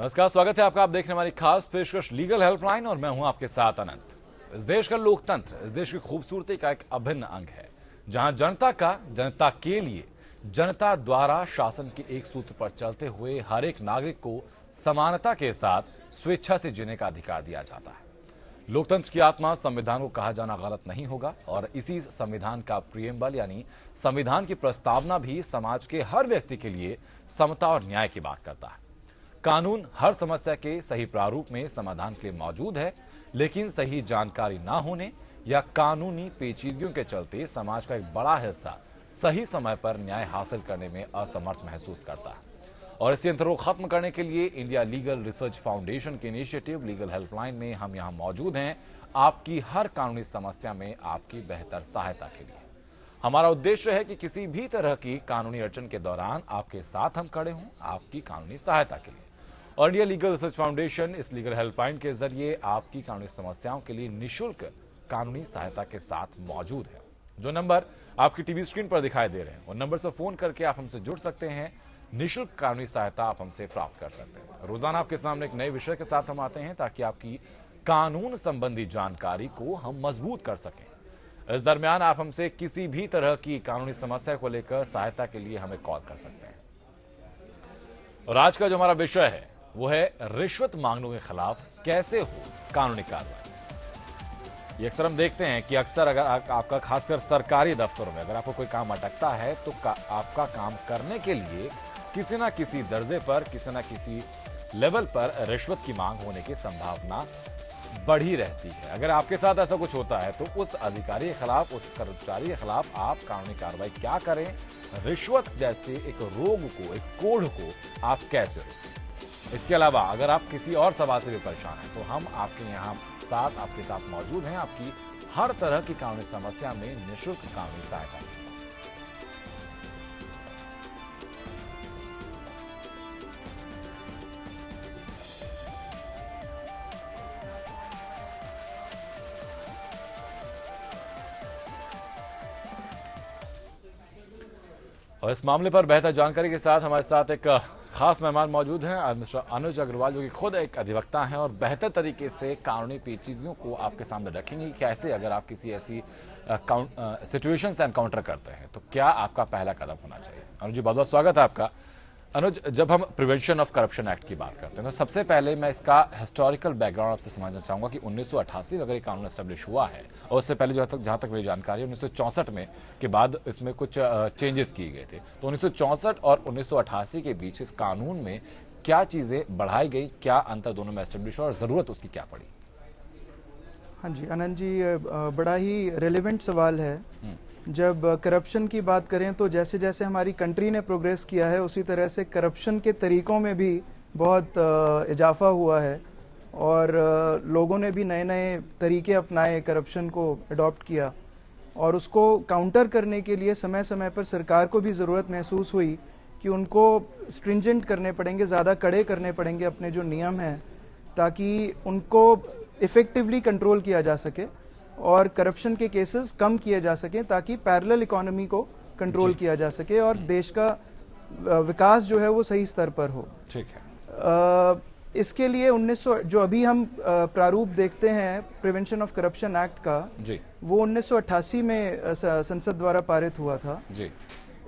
नमस्कार, स्वागत है आपका। आप देख रहे हैं हमारी खास पेशकश लीगल हेल्पलाइन और मैं हूं आपके साथ अनंत। इस देश का लोकतंत्र इस देश की खूबसूरती का एक अभिन्न अंग है, जहां जनता के लिए जनता द्वारा शासन के एक सूत्र पर चलते हुए हर एक नागरिक को समानता के साथ स्वेच्छा से जीने का अधिकार दिया जाता है। लोकतंत्र की आत्मा संविधान को कहा जाना गलत नहीं होगा और इसी संविधान का प्रियम्बल यानी संविधान की प्रस्तावना भी समाज के हर व्यक्ति के लिए समता और न्याय की बात करता है। कानून हर समस्या के सही प्रारूप में समाधान के लिए मौजूद है, लेकिन सही जानकारी ना होने या कानूनी पेचीदगियों के चलते समाज का एक बड़ा हिस्सा सही समय पर न्याय हासिल करने में असमर्थ महसूस करता है। और इसी अंतर को खत्म करने के लिए इंडिया लीगल रिसर्च फाउंडेशन के इनिशिएटिव लीगल हेल्पलाइन में हम यहां मौजूद हैं, आपकी हर कानूनी समस्या में आपकी बेहतर सहायता के लिए। हमारा उद्देश्य है कि किसी भी तरह की कानूनी अड़चन के दौरान आपके साथ हम खड़े हों, आपकी कानूनी सहायता के लिए। और इंडिया लीगल रिसर्च फाउंडेशन इस लीगल हेल्पलाइन के जरिए आपकी कानूनी समस्याओं के लिए निःशुल्क कानूनी सहायता के साथ मौजूद है। जो नंबर आपकी टीवी स्क्रीन पर दिखाई दे रहे हैं, उन नंबर से फोन करके आप हमसे जुड़ सकते हैं। निःशुल्क कानूनी सहायता आप हमसे प्राप्त कर सकते हैं। रोजाना आपके सामने एक नए विषय के साथ हम आते हैं ताकि आपकी कानून संबंधी जानकारी को हम मजबूत कर सकें। इस दरमियान आप हमसे किसी भी तरह की कानूनी समस्या को लेकर सहायता के लिए हमें कॉल कर सकते हैं। और आज का जो हमारा विषय है वो है रिश्वत मांगने के खिलाफ कैसे हो कानूनी कार्रवाई। ये अक्सर हम देखते हैं कि अक्सर अगर आपका खासकर सरकारी दफ्तरों में अगर आपको कोई काम अटकता है तो आपका काम करने के लिए किसी ना किसी दर्जे पर किसी ना किसी लेवल पर रिश्वत की मांग होने की संभावना बढ़ी रहती है। अगर आपके साथ ऐसा कुछ होता है तो उस अधिकारी के खिलाफ, उस कर्मचारी के खिलाफ आप कानूनी कार्रवाई क्या करें, रिश्वत जैसे एक रोग को, एक कोढ़ को आप कैसे रोकें। इसके अलावा अगर आप किसी और सवाल से भी परेशान हैं तो हम आपके साथ मौजूद हैं, आपकी हर तरह की कानूनी समस्या में निःशुल्क कानूनी सहायता देंगे। और इस मामले पर बेहतर जानकारी के साथ हमारे साथ एक खास मेहमान मौजूद हैं, मिस्टर अनुज अग्रवाल, जो कि खुद एक अधिवक्ता हैं और बेहतर तरीके से कानूनी पेचीदगियों को आपके सामने रखेंगे। कैसे अगर आप किसी ऐसी सिचुएशन से एनकाउंटर करते हैं तो क्या आपका पहला कदम होना चाहिए। अनुज जी, बहुत बहुत स्वागत है आपका। अनुज, जब हम प्रिवेंशन ऑफ करप्शन एक्ट की बात करते हैं तो सबसे पहले मैं इसका हिस्टोरिकल बैकग्राउंड आपसे समझना चाहूंगा कि 1988 में अगर ये कानून एस्टेब्लिश हुआ है और उससे पहले जहां तक मेरी जानकारी है 1964 में के बाद इसमें कुछ चेंजेस किए गए थे। तो 1964 और 1988 के बीच इस कानून में क्या चीज़ें बढ़ाई गई, क्या अंतर दोनों में एस्टेब्लिश हुआ और ज़रूरत उसकी क्या पड़ी। हाँ जी आनंद जी, बड़ा ही रेलेवेंट सवाल है। जब करप्शन की बात करें तो जैसे जैसे हमारी कंट्री ने प्रोग्रेस किया है उसी तरह से करप्शन के तरीकों में भी बहुत इजाफा हुआ है और लोगों ने भी नए नए तरीके अपनाए, करप्शन को अडॉप्ट किया और उसको काउंटर करने के लिए समय समय पर सरकार को भी ज़रूरत महसूस हुई कि उनको स्ट्रिंजेंट करने पड़ेंगे, ज़्यादा कड़े करने पड़ेंगे अपने जो नियम हैं, ताकि उनको इफ़ेक्टिवली कंट्रोल किया जा सके और करप्शन के केसेस कम किए जा सकें, ताकि पैरेलल इकोनॉमी को कंट्रोल किया जा सके और देश का विकास जो है वो सही स्तर पर हो। ठीक है। इसके लिए 1900 जो अभी हम प्रारूप देखते हैं प्रिवेंशन ऑफ करप्शन एक्ट का जी, वो 1988 में संसद द्वारा पारित हुआ था जी।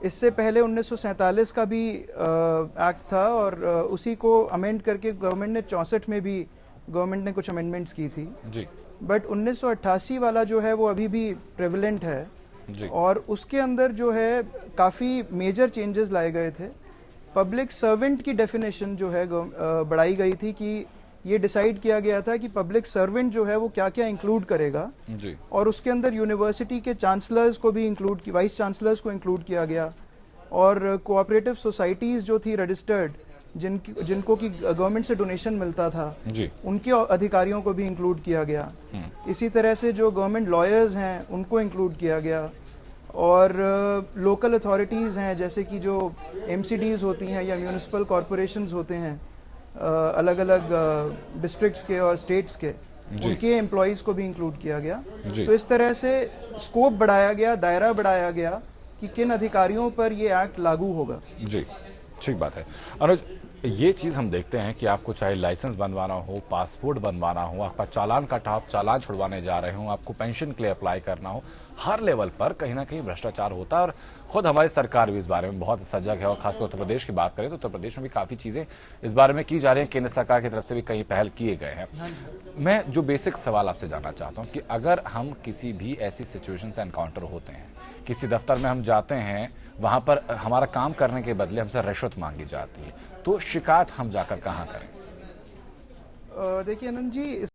इससे पहले 1947 का भी एक्ट था और उसी को अमेंड करके गवर्नमेंट ने 64 में भी गवर्नमेंट ने कुछ अमेंडमेंट्स की थी जी। बट 1988 वाला जो है वो अभी भी प्रेवलेंट है जी। और उसके अंदर जो है काफ़ी मेजर चेंजेस लाए गए थे। पब्लिक सर्वेंट की डेफिनेशन जो है बढ़ाई गई थी कि ये डिसाइड किया गया था कि पब्लिक सर्वेंट जो है वो क्या क्या इंक्लूड करेगा जी। और उसके अंदर यूनिवर्सिटी के चांसलर्स को भी इंक्लूड की, वाइस चांसलर्स को इंक्लूड किया गया और कोऑपरेटिव सोसाइटीज़ जो थी रजिस्टर्ड जिनको की गवर्नमेंट से डोनेशन मिलता था जी, उनके अधिकारियों को भी इंक्लूड किया गया। इसी तरह से जो गवर्नमेंट लॉयर्स हैं उनको इंक्लूड किया गया और लोकल अथॉरिटीज़ हैं जैसे कि जो एमसीडीज़ होती हैं या म्यूनिसिपल कॉरपोरेशंस होते हैं अलग अलग डिस्ट्रिक्ट्स के और स्टेट्स के, उनके एम्प्लॉयज़ को भी इंक्लूड किया गया। तो इस तरह से स्कोप बढ़ाया गया, दायरा बढ़ाया गया कि किन अधिकारियों पर ये एक्ट लागू होगा। जी, ठीक बात है। अनुज, ये चीज़ हम देखते हैं कि आपको चाहे लाइसेंस बनवाना हो, पासपोर्ट बनवाना हो, आपका चालान कटा, आप चालान छुड़वाने जा रहे हो, आपको पेंशन के लिए अप्लाई करना हो, हर लेवल पर कहीं ना कहीं भ्रष्टाचार होता है। और खुद हमारी सरकार भी इस बारे में बहुत सजग है। और खासकर उत्तर प्रदेश की बात करें तो उत्तर प्रदेश में भी काफ़ी चीज़ें इस बारे में की जा रही हैं। केंद्र सरकार की तरफ से भी कई पहल किए गए हैं। मैं जो बेसिक सवाल आपसे जानना चाहता हूँ कि अगर हम किसी भी ऐसी सिचुएशन से एनकाउंटर होते हैं, किसी दफ्तर में हम जाते हैं, वहाँ पर हमारा काम करने के बदले हमसे रिश्वत मांगी जाती है, तो शिकायत हम जाकर कहाँ करें? देखिए अनंत जी,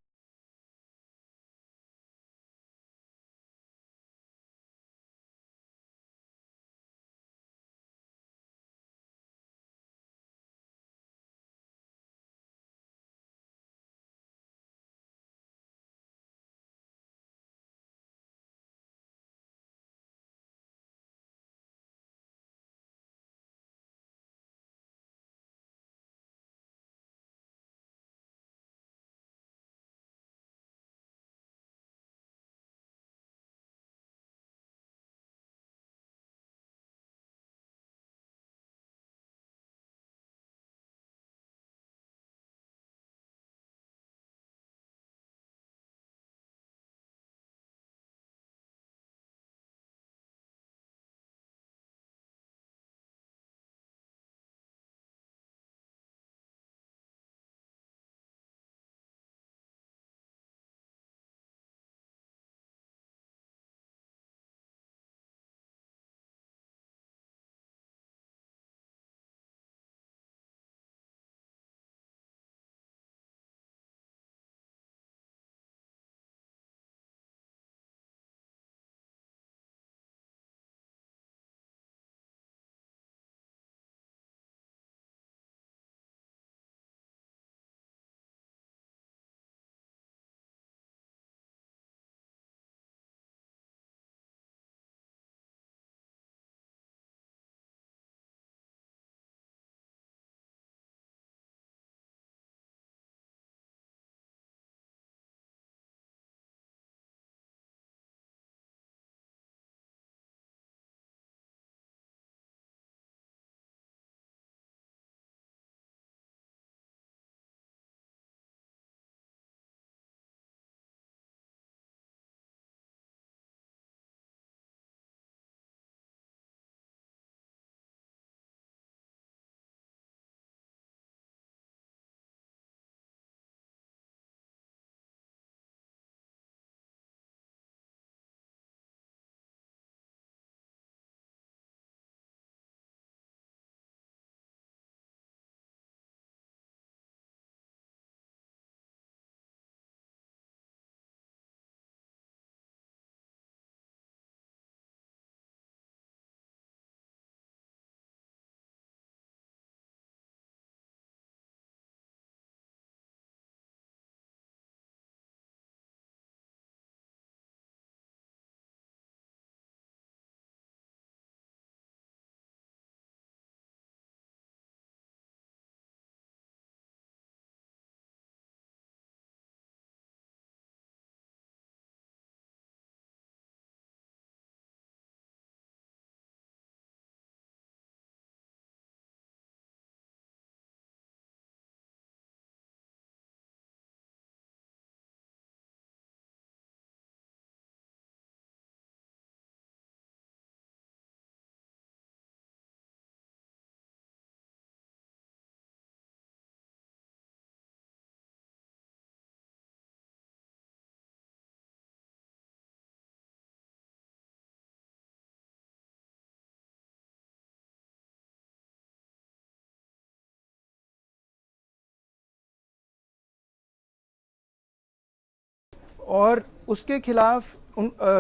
और उसके खिलाफ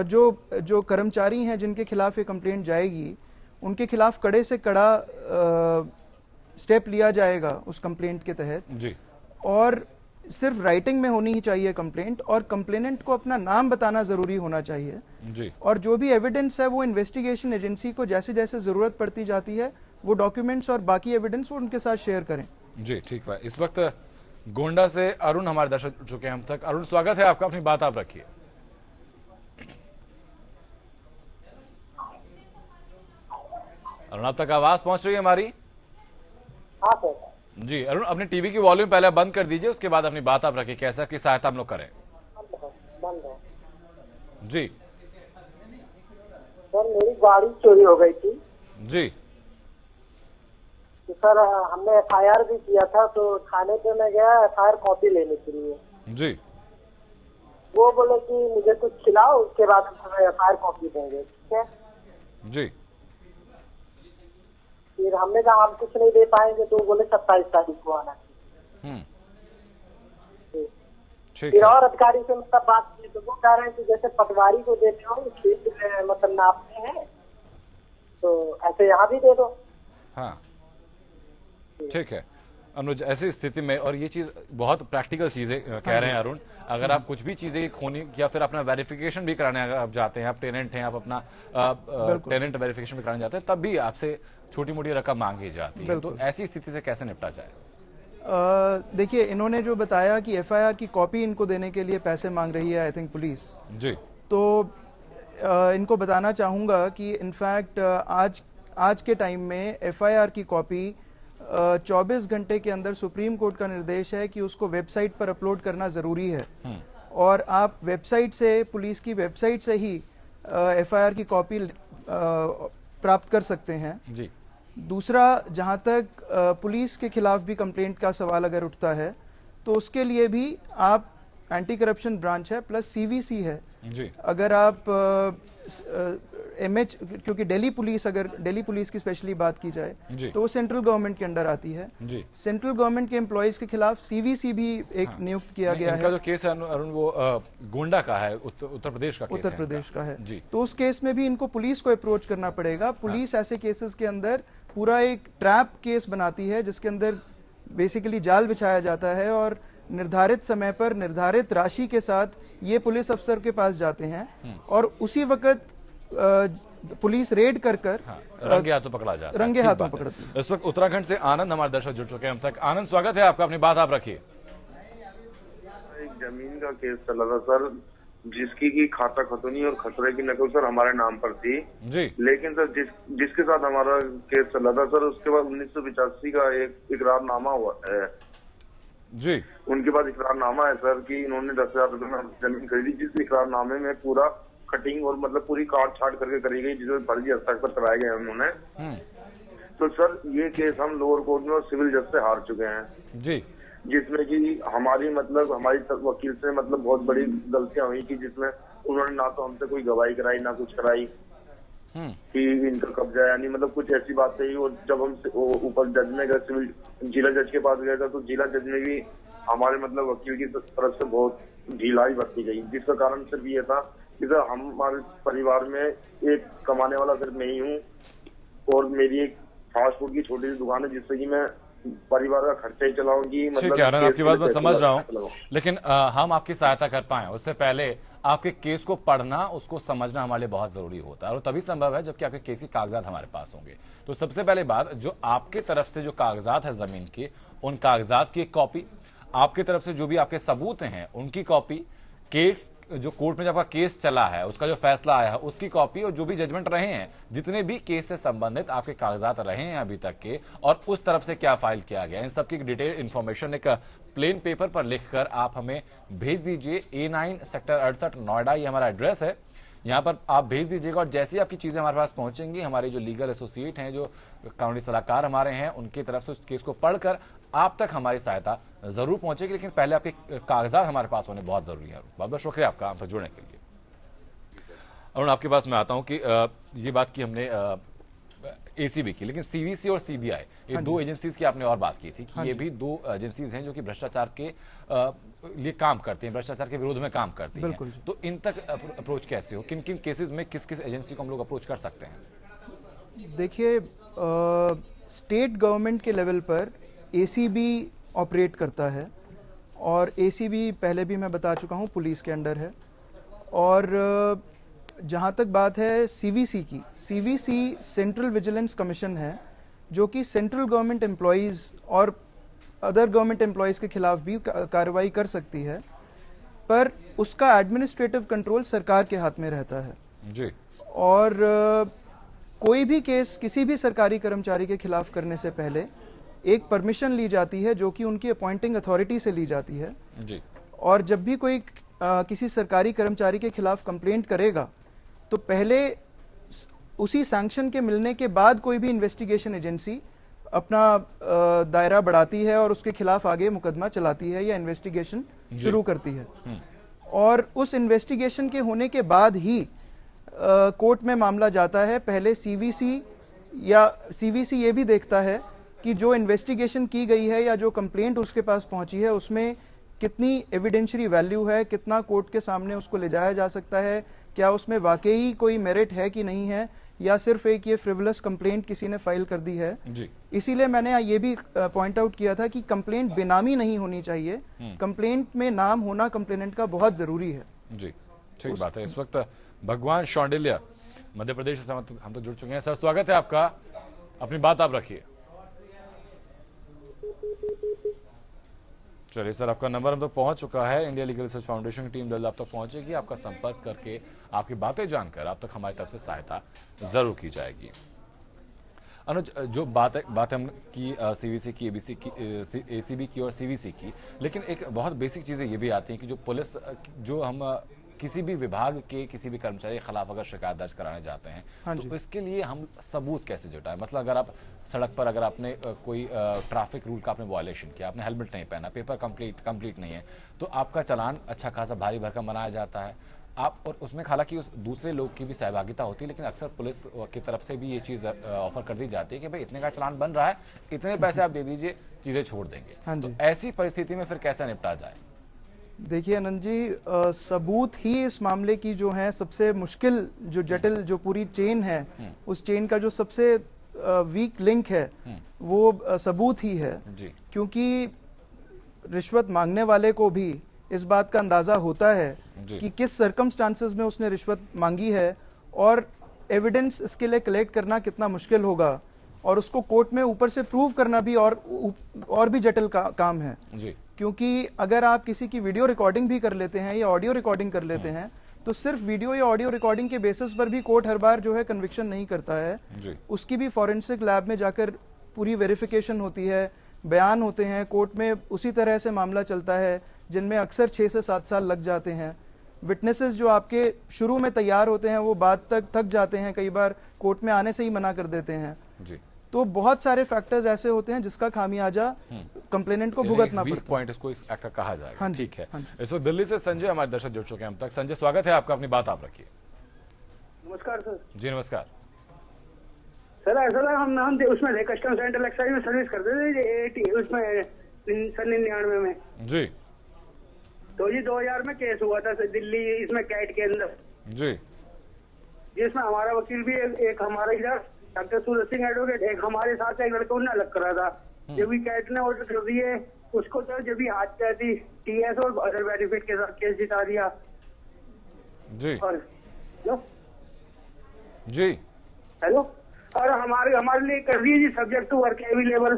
जो कर्मचारी हैं जिनके खिलाफ ये कंप्लेंट जाएगी, उनके खिलाफ कड़े से कड़ा स्टेप लिया जाएगा उस कंप्लेंट के तहत जी। और सिर्फ राइटिंग में होनी ही चाहिए कंप्लेंट, और कंप्लेनेंट को अपना नाम बताना जरूरी होना चाहिए जी। और जो भी एविडेंस है वो इन्वेस्टिगेशन एजेंसी को जैसे जैसे जरूरत पड़ती जाती है वो डॉक्यूमेंट्स और बाकी एविडेंस वो उनके साथ शेयर करें। जी ठीक है। इस वक्त गोंडा से अरुण हमारे दर्शक जुड़ चुके हैं हम तक। अरुण, स्वागत है आपका, अपनी बात आप रखिए। अरुण, अब तक आवाज पहुंच रही है हमारी? हाँ सर। जी अरुण, अपने टीवी की वॉल्यूम पहले बंद कर दीजिए, उसके बाद अपनी बात आप रखिए, कैसा की सहायता हम लोग करें। बंद है जी सर। मेरी गाड़ी चोरी हो गई थी जी तो सर हमने एफआईआर भी किया था, तो थाने पे मैं गया एफआईआर कॉपी लेने के लिए। जी वो बोले कि मुझे कुछ खिलाओ, उसके बाद हम तुम्हें एफआईआर कॉपी देंगे। ठीक है, जी फिर हमने कहा हम कुछ नहीं दे पाएंगे, तो वो बोले 27 तारीख को आना। हम्म ठीक। ठीक फिर है। और अधिकारी से मतलब बात की तो वो कह रहे हैं कि जैसे पटवारी को देते हो खेत में मतलब नापते हैं, तो ऐसे यहाँ भी दे दो। हाँ ठीक है अनुज, ऐसी स्थिति में, और ये चीज बहुत प्रैक्टिकल चीजें कह रहे हैं अरुण, अगर आप कुछ भी चीजें खोनी या फिर अपना वेरिफिकेशन भी कराने अगर आप जाते हैं, आप टेनेंट हैं, आप अपना टेनेंट वेरिफिकेशन भी कराने जाते हैं, तब भी आपसे छोटी मोटी रकम मांगी जाती है, तो ऐसी स्थिति से कैसे निपटा जाए? देखिए, इन्होंने जो बताया कि एफआईआर की कॉपी इनको देने के लिए पैसे मांग रही है आई थिंक पुलिस, जी तो इनको बताना चाहूँगा कि इनफैक्ट आज के टाइम में एफआईआर की कॉपी 24 घंटे के अंदर सुप्रीम कोर्ट का निर्देश है कि उसको वेबसाइट पर अपलोड करना ज़रूरी है, और आप वेबसाइट से, पुलिस की वेबसाइट से ही एफआईआर की कॉपी प्राप्त कर सकते हैं। जी दूसरा, जहां तक पुलिस के खिलाफ भी कंप्लेंट का सवाल अगर उठता है, तो उसके लिए भी आप एंटी करप्शन ब्रांच है प्लस सीवीसी है। जी अगर आप एमएच, क्योंकि दिल्ली पुलिस की स्पेशली बात की जाए जी तो वो सेंट्रल गवर्नमेंट के अंडर आती है। जी सेंट्रल गवर्नमेंट के एम्प्लॉयज के खिलाफ सीवीसी भी एक नियुक्त किया गया इनका है। जो केस है अरुण, वो गोंडा का है, उत्तर प्रदेश का केस उत्तर है प्रदेश इनका। का है जी तो उस केस में भी इनको पुलिस को अप्रोच करना पड़ेगा। पुलिस ऐसे केसेस के अंदर पूरा एक ट्रैप केस बनाती है, जिसके अंदर बेसिकली जाल बिछाया जाता है और निर्धारित समय पर निर्धारित राशि के साथ ये पुलिस अफसर के पास जाते हैं और उसी वक्त पुलिस रेड कर रंगे हाथों पकड़ा जाता है। रंगे ठीक हाथों बात है। पकड़ती है। इस वक्त उत्तराखंड से आनंद हमारे दर्शक जुड़ चुके हैं हम तक। आनंद, स्वागत है आपका, अपनी बात आप रखिए। एक जमीन का केस चला था सर, जिसकी की खाता खतौनी और खसरे की नकल सर हमारे नाम पर थी जी लेकिन सर जिसके साथ हमारा केस चला था सर, उसके बाद 1985 का एक इकरारनामा हुआ है जी उनके पास इकरारनामा है सर कि इन्होंने 10,000 रुपए में जमीन खरीदी, जिस इकरारनामे में पूरा कटिंग और मतलब पूरी काट छाट करके करी गई, जिसमें फर्जी हस्ताक्षर कराए गए उन्होंने। तो सर ये केस हम लोअर कोर्ट में और सिविल जज से हार चुके हैं जी जिसमें कि हमारी वकील से मतलब बहुत बड़ी गलतियां हुई कि जिसमें उन्होंने ना तो हमसे कोई गवाही कराई ना कुछ कराई कि इनका कब्जा है, यानी मतलब कुछ ऐसी बातें ही। और जब हम ऊपर जज में गए, सिविल जिला जज के पास गए थे, तो जिला जज में भी हमारे मतलब वकील की तरफ से बहुत ढिलाई बरती गई, जिसका कारण सिर्फ ये था कि सर हमारे परिवार में एक कमाने वाला सिर्फ मैं ही हूँ और मेरी एक फास्ट फूड की छोटी सी दुकान है, जिससे कि मैं परिवार का खर्चा ही चलाऊंगी। ठीक है आनंद, आपकी बात मैं समझ रहा हूँ, लेकिन हम आपकी सहायता कर पाए उससे पहले आपके केस को पढ़ना, उसको समझना हमारे लिए बहुत जरूरी होता है, और तभी संभव है जबकि आपके केस के कागजात हमारे पास होंगे। तो सबसे पहले बात, जो आपके तरफ से जो कागजात है जमीन के, उन कागजात की एक कॉपी, आपकी तरफ से जो भी आपके सबूत हैं उनकी कॉपी, केस जो कोर्ट में जब आपका केस चला है उसका जो फैसला आया है उसकी कॉपी, और जो भी जजमेंट रहे हैं, जितने भी केस से संबंधित आपके कागजात रहे हैं अभी तक के, और उस तरफ से क्या फाइल किया गया, इन सबकी डिटेल इन्फॉर्मेशन एक प्लेन पेपर पर लिखकर आप हमें भेज दीजिए। A9 सेक्टर 68 नोएडा, ये हमारा एड्रेस है, यहाँ पर आप भेज दीजिएगा। और जैसे ही आपकी चीजें हमारे पास पहुंचेंगी, हमारे जो लीगल एसोसिएट हैं, जो कानूनी सलाहकार हमारे हैं, उनकी तरफ से उस केस को पढ़कर आप तक हमारी सहायता जरूर पहुंचेगी, लेकिन पहले आपके कागजात हमारे पास होने बहुत जरूरी है। बहुत बहुत शुक्रिया आपका हम तक जुड़ने के लिए। अरुण, आपके पास मैं आता हूं कि ये बात की हमने एसीबी की, लेकिन सीवीसी और सीबीआई, ये दो एजेंसीज की आपने और बात की थी कि ये भी दो एजेंसीज हैं जो कि भ्रष्टाचार के लिए काम करती हैं, भ्रष्टाचार के विरोध में काम करती हैं। तो इन तक अप्रोच कैसे हो, किन किन केसेस में किस किस एजेंसी को हम लोग अप्रोच कर सकते हैं? देखिए, स्टेट गवर्नमेंट के लेवल पर एसीबी ऑपरेट करता है, और एसीबी पहले भी मैं बता चुका हूँ पुलिस के अंडर है। और जहाँ तक बात है सीवीसी की, सीवीसी सेंट्रल विजिलेंस कमीशन है, जो कि सेंट्रल गवर्नमेंट एम्प्लॉयज़ और अदर गवर्नमेंट एम्प्लॉयज़ के खिलाफ भी कार्रवाई कर सकती है, पर उसका एडमिनिस्ट्रेटिव कंट्रोल सरकार के हाथ में रहता है जी। और कोई भी केस किसी भी सरकारी कर्मचारी के खिलाफ करने से पहले एक परमिशन ली जाती है जो कि उनकी अपॉइंटिंग अथॉरिटी से ली जाती है। जी। और जब भी कोई किसी सरकारी कर्मचारी के खिलाफ कंप्लेंट करेगा तो पहले उसी सैंक्शन के मिलने के बाद कोई भी इन्वेस्टिगेशन एजेंसी अपना दायरा बढ़ाती है और उसके खिलाफ आगे मुकदमा चलाती है या इन्वेस्टिगेशन शुरू करती है। और उस इन्वेस्टिगेशन के होने के बाद ही कोर्ट में मामला जाता है। पहले सीवीसी ये भी देखता है कि जो इन्वेस्टिगेशन की गई है या जो कंप्लेंट उसके पास पहुंची है उसमें कितनी एविडेंशियरी वैल्यू है, कितना कोर्ट के सामने उसको ले जाया जा सकता है, क्या उसमें वाकई कोई मेरिट है कि नहीं है, या सिर्फ एक ये फ्रिवलस कंप्लेंट किसी ने फाइल कर दी है। जी। इसीलिए मैंने ये भी पॉइंट आउट किया था कि कंप्लेंट बेनामी नहीं होनी चाहिए, कंप्लेंट में नाम होना कंप्लेनेंट का बहुत जरूरी है। जी, ठीक बात है। इस वक्त भगवान शौंडिल्य मध्य प्रदेश से हम तो जुड़ चुके हैं। सर, स्वागत है आपका, अपनी बात आप रखिए। चलिए सर, आपका नंबर हम तक पहुंच चुका है। इंडिया लीगल रिसर्च फाउंडेशन की टीम जल्द आप तक पहुंचेगी। आपका संपर्क करके आपकी बातें जानकर आप तक हमारी तरफ से सहायता जरूर की जाएगी। अनुज, जो बात हम की सीवीसी की, एबीसी की, एसीबी की और सीवीसी की, लेकिन एक बहुत बेसिक चीज़ें ये भी आती हैं कि जो पुलिस, जो हम किसी भी विभाग के किसी भी कर्मचारी के खिलाफ अगर शिकायत दर्ज कराने जाते हैं तो इसके लिए हम सबूत कैसे जुटाएं? मतलब अगर आप सड़क पर अगर आपने कोई ट्रैफिक रूल का आपने वायलेशन किया, आपने हेलमेट नहीं पहना, पेपर कंप्लीट नहीं है, तो आपका चालान अच्छा खासा भारी भरकम बनाया जाता है। आप और उसमें हालांकि उस दूसरे लोग की भी सहभागिता होती है, लेकिन अक्सर पुलिस की तरफ से भी ये चीज़ ऑफर कर दी जाती है कि भाई इतने का चालान बन रहा है, इतने पैसे आप दे दीजिए, चीज़ें छोड़ देंगे। तो ऐसी परिस्थिति में फिर कैसे निपटा जाए? देखिए आनंद जी, सबूत ही इस मामले की जो है सबसे मुश्किल, जो जटिल, जो पूरी चेन है, उस चेन का जो सबसे वीक लिंक है वो सबूत ही है। क्योंकि रिश्वत मांगने वाले को भी इस बात का अंदाजा होता है कि किस सर्कमस्टांसेस में उसने रिश्वत मांगी है और एविडेंस इसके लिए कलेक्ट करना कितना मुश्किल होगा, और उसको कोर्ट में ऊपर से प्रूव करना भी और भी जटिल काम है। क्योंकि अगर आप किसी की वीडियो रिकॉर्डिंग भी कर लेते हैं या ऑडियो रिकॉर्डिंग कर लेते हैं तो सिर्फ वीडियो या ऑडियो रिकॉर्डिंग के बेसिस पर भी कोर्ट हर बार जो है कन्विक्शन नहीं करता है। उसकी भी फॉरेंसिक लैब में जाकर पूरी वेरिफिकेशन होती है, बयान होते हैं, कोर्ट में उसी तरह से मामला चलता है जिनमें अक्सर 6 से 7 साल लग जाते हैं। विटनेसेस जो आपके शुरू में तैयार होते हैं वो बाद तक थक जाते हैं, कई बार कोर्ट में आने से ही मना कर देते हैं। तो बहुत सारे फैक्टर्स ऐसे होते हैं जिसका खामियाजा कंप्लेनेंट को भुगतना पड़ता है। पॉइंट इसको इस एक्ट का कहा जाएगा। ठीक है। इस वक्त दिल्ली से संजय हमारे दर्शक जुड़ चुके हैं हम तक। संजय, स्वागत है आपका, अपनी बात आप रखिए। नमस्कार सर। जी नमस्कार सर। ऐसा ना हम उसमें कस्टम सेंट्रल एक्साइज में सर्विस करते थे उसमें सन 99 में जी। तो ये 2000 में केस हुआ था दिल्ली इसमें कैट के अंदर जी, जिसमें हमारा वकील भी एक हमारा इधर डॉक्टर सूरज सिंह एडवोकेट, एक हमारे साथ एक लड़का उन्हें अलग करा था। जब भी कैट ने ऑर्डर कर दिए उसको, तो जब भी हाथ कहती टीएस और अदर बेनिफिट के साथ केस जिता दिया जी। और जी हेलो, और हमारे लिए कर दिए जी सब्जेक्ट टू वर्क अवेलेबल।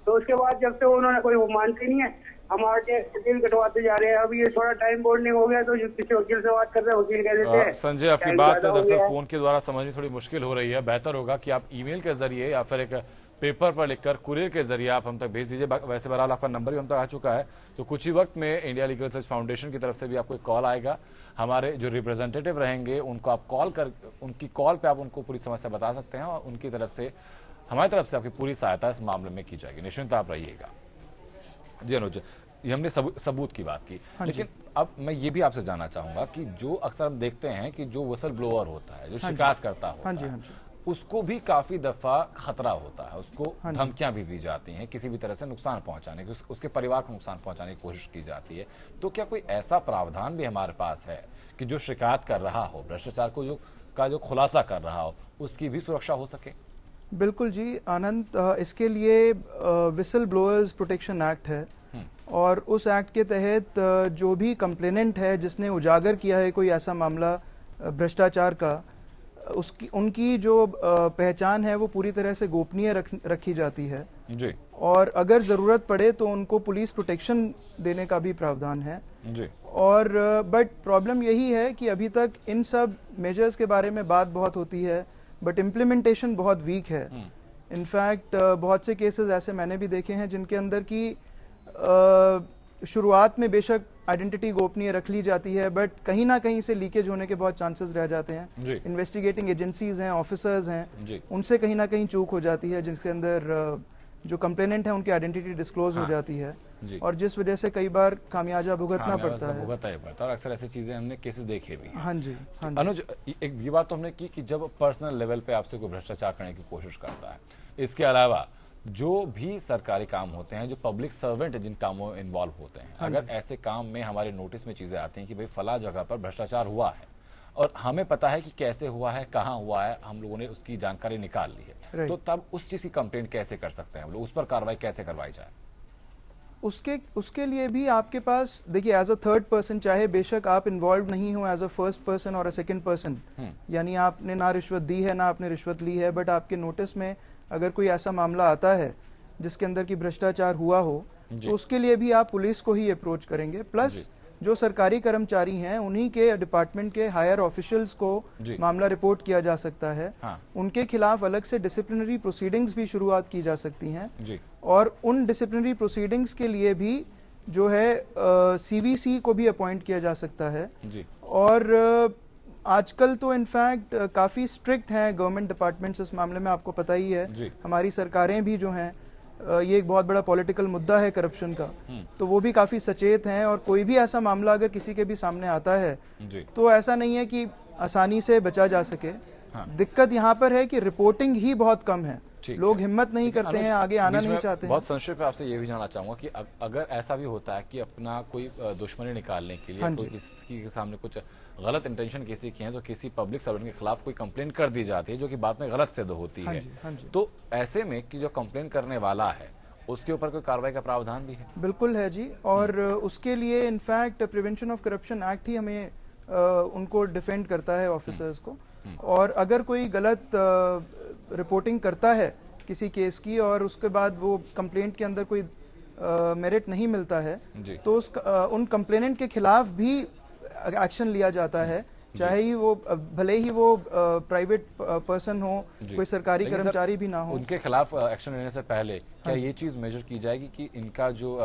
तो उसके बाद जब से उन्होंने कोई वो मानते नहीं है, हमारे दिल कटवाते जा रहे हैं। अब ये थोड़ा टाइम बोर्डिंग हो गया तो किसी वकील से बात कर रहे हैं, वकील कह देते हैं। संजय, आपकी बात दरअसल फोन के द्वारा समझनी थोड़ी मुश्किल हो रही है। बेहतर होगा कि आप ईमेल के जरिए या फिर एक पेपर पर लिखकर कुरियर के जरिए आप हम तक भेज दीजिए। वैसे बहरहाल आपका नंबर भी हम तक आ चुका है, तो कुछ ही वक्त में इंडिया लीगल रिसर्च फाउंडेशन की तरफ से भी आपको एक कॉल आएगा। हमारे जो रिप्रेजेंटेटिव रहेंगे उनको आप उनकी कॉल पे आप उनको पूरी समस्या बता सकते हैं और उनकी तरफ से, हमारी तरफ से आपकी पूरी सहायता इस मामले में की जाएगी। निश्चिंत आप रहिएगा। जी अनुज, ये हमने सबूत की बात की, लेकिन अब मैं ये भी आपसे जानना चाहूंगा कि जो अक्सर हम देखते हैं कि जो विसल ब्लोअर होता है, जो शिकायत करता होता है, उसको भी काफी दफा खतरा होता है, उसको धमकियां भी दी जाती हैं, किसी भी तरह से नुकसान पहुंचाने की, उसके परिवार को नुकसान पहुंचाने की कोशिश की जाती है। तो क्या कोई ऐसा प्रावधान भी हमारे पास है कि जो शिकायत कर रहा हो, भ्रष्टाचार को जो खुलासा कर रहा हो, उसकी भी सुरक्षा हो सके? बिल्कुल जी आनंद, इसके लिए विसल ब्लोअर्स प्रोटेक्शन एक्ट है और उस एक्ट के तहत जो भी कंप्लेनेंट है जिसने उजागर किया है कोई ऐसा मामला भ्रष्टाचार का, उनकी जो पहचान है वो पूरी तरह से गोपनीय रखी जाती है जी। और अगर ज़रूरत पड़े तो उनको पुलिस प्रोटेक्शन देने का भी प्रावधान है जी। और बट प्रॉब्लम यही है कि अभी तक इन सब मेजर्स के बारे में बात बहुत होती है बट इम्प्लीमेंटेशन बहुत वीक है। इनफैक्ट बहुत से केसेस ऐसे मैंने भी देखे हैं जिनके अंदर की शुरुआत में बेशक आइडेंटिटी गोपनीय रख ली जाती है, बट कहीं ना कहीं से लीकेज होने के बहुत चांसेस रह जाते हैं। इन्वेस्टिगेटिंग एजेंसीज हैं, ऑफिसर्स हैं, उनसे कहीं ना कहीं चूक हो जाती है, जिसके अंदर जो कंप्लेनेंट है उनकी आइडेंटिटी डिस्क्लोज हो जाती है, और जिस वजह से कई बार खामियाजा भुगतना पड़ता है। और अक्सर ऐसी चीजें हमने केसेस देखे भी हैं। हाँ जी, हाँ जी। अनुज, एक ये बात तो हमने की कि जब पर्सनल लेवल पे आपसे कोई भ्रष्टाचार करने की कोशिश करता है, इसके अलावा जो भी सरकारी काम होते हैं, जो पब्लिक सर्वेंट है जिन कामों में इन्वॉल्व होते हैं, अगर ऐसे काम में हमारे नोटिस में चीजें आती हैं कि भाई फला जगह पर भ्रष्टाचार हुआ है और हमें पता है कि कैसे हुआ है, कहाँ हुआ है, हम लोगों ने उसकी जानकारी निकाल ली है, तो तब उस चीज की कंप्लेंट कैसे कर सकते हैं हम लोग, उस पर कार्रवाई कैसे करवाई जाए? उसके लिए भी आपके पास देखिए, एज अ थर्ड पर्सन, चाहे बेशक आप इन्वॉल्व नहीं हो एज अ फर्स्ट पर्सन और अ सेकंड पर्सन, यानी आपने ना रिश्वत दी है ना आपने रिश्वत ली है, बट आपके नोटिस में अगर कोई ऐसा मामला आता है जिसके अंदर की भ्रष्टाचार हुआ हो, तो उसके लिए भी आप पुलिस को ही अप्रोच करेंगे। प्लस जो सरकारी कर्मचारी हैं उन्हीं के डिपार्टमेंट के हायर ऑफिशियल्स को मामला रिपोर्ट किया जा सकता है। उनके खिलाफ अलग से डिसिप्लिनरी प्रोसीडिंग्स भी शुरुआत की जा सकती हैं, और उन डिसिप्लिनरी प्रोसीडिंग्स के लिए भी जो है सीवीसी को भी अपॉइंट किया जा सकता है। और आजकल तो इनफैक्ट काफ़ी स्ट्रिक्ट हैं गवर्नमेंट डिपार्टमेंट्स इस मामले में, आपको पता ही है। हमारी सरकारें भी जो हैं, ये एक बहुत बड़ा पॉलिटिकल मुद्दा है करप्शन का, तो वो भी काफ़ी सचेत हैं, और कोई भी ऐसा मामला अगर किसी के भी सामने आता है तो ऐसा नहीं है कि आसानी से बचा जा सके। दिक्कत यहाँ पर है कि रिपोर्टिंग ही बहुत कम है, लोग हिम्मत नहीं करते हैं, आगे आना नहीं चाहते हैं। बहुत संक्षेप में आपसे ये भी जानना चाहूंगा कि अगर ऐसा भी होता है कि अपना कोई दुश्मनी निकालने के लिए कोई किसी के सामने कुछ गलत इंटेंशन किसी की है, तो किसी पब्लिक सर्वेंट के खिलाफ कोई कंप्लेंट कर दी जाती है जो कि बाद में गलत सिद्ध होती है, तो ऐसे में कि जो कंप्लेंट करने वाला है उसके ऊपर कोई कार्रवाई का प्रावधान भी है? बिल्कुल है जी, और उसके लिए in fact prevention of corruption act ही हमें उनको डिफेंड करता है, ऑफिसर्स को। और अगर कोई गलत रिपोर्टिंग करता है किसी केस की और उसके बाद वो कंप्लेंट के अंदर कोई मेरिट नहीं मिलता है, तो उन कंप्लेनेंट के खिलाफ भी एक्शन लिया जाता है, चाहे ही वो भले ही वो प्राइवेट पर्सन हो, कोई सरकारी कर्मचारी भी ना हो। उनके खिलाफ एक्शन लेने से पहले क्या ये चीज मेजर की जाएगी कि इनका जो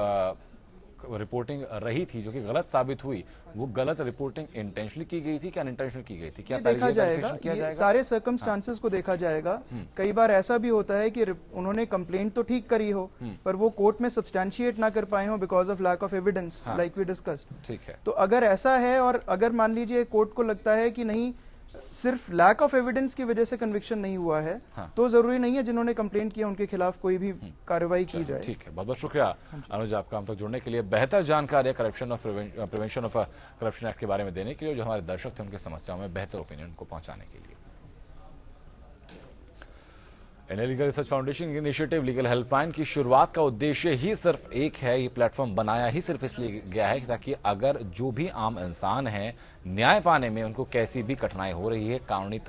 रिपोर्टिंग रही थी जो कि गलत साबित हुई, वो गलत रिपोर्टिंग इंटेंशनली की गई थी क्या अनइंटेंशनली की गई थी? क्या देखा जाएगा, सारे सर्कमस्टांसेस को देखा जाएगा। कई बार ऐसा भी होता है कि उन्होंने कंप्लेंट तो ठीक करी हो, पर वो कोर्ट में सब्सटैंशिएट ना कर पाए हो because of lack of evidence, like we discussed. ठीक है, तो अगर ऐसा है और अगर मान लीजिए कोर्ट को लगता है कि नहीं, सिर्फ लैक ऑफ एविडेंस की वजह से कन्विक्शन नहीं हुआ है, तो जरूरी नहीं है जिन्होंने कंप्लेंट किया उनके खिलाफ कोई भी कार्रवाई की जाए। ठीक है, बहुत बहुत शुक्रिया अनुज आपका हम तक जुड़ने के लिए, बेहतर जानकारी corruption of prevention of corruption act के बारे में देने के लिए, जो हमारे दर्शक थे उनके समस्याओं में बेहतर ओपिनियन को पहुंचाने के लिए। Indian legal research foundation initiative legal helpline की शुरुआत का उद्देश्य ही सिर्फ एक है, ये प्लेटफॉर्म बनाया ही सिर्फ इसलिए गया है ताकि अगर जो भी आम इंसान है न्याय पाने में उनको कैसी भी कठिनाई हो रही है, कानूनी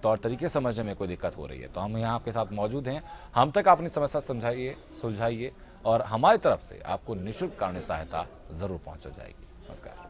तौर तरीके समझने में कोई दिक्कत हो रही है, तो हम यहाँ आपके साथ मौजूद हैं, हम तक अपनी समस्या समझाइए, सुलझाइए, और हमारी तरफ से आपको निःशुल्क कानूनी सहायता जरूर पहुंचा जाएगी। नमस्कार।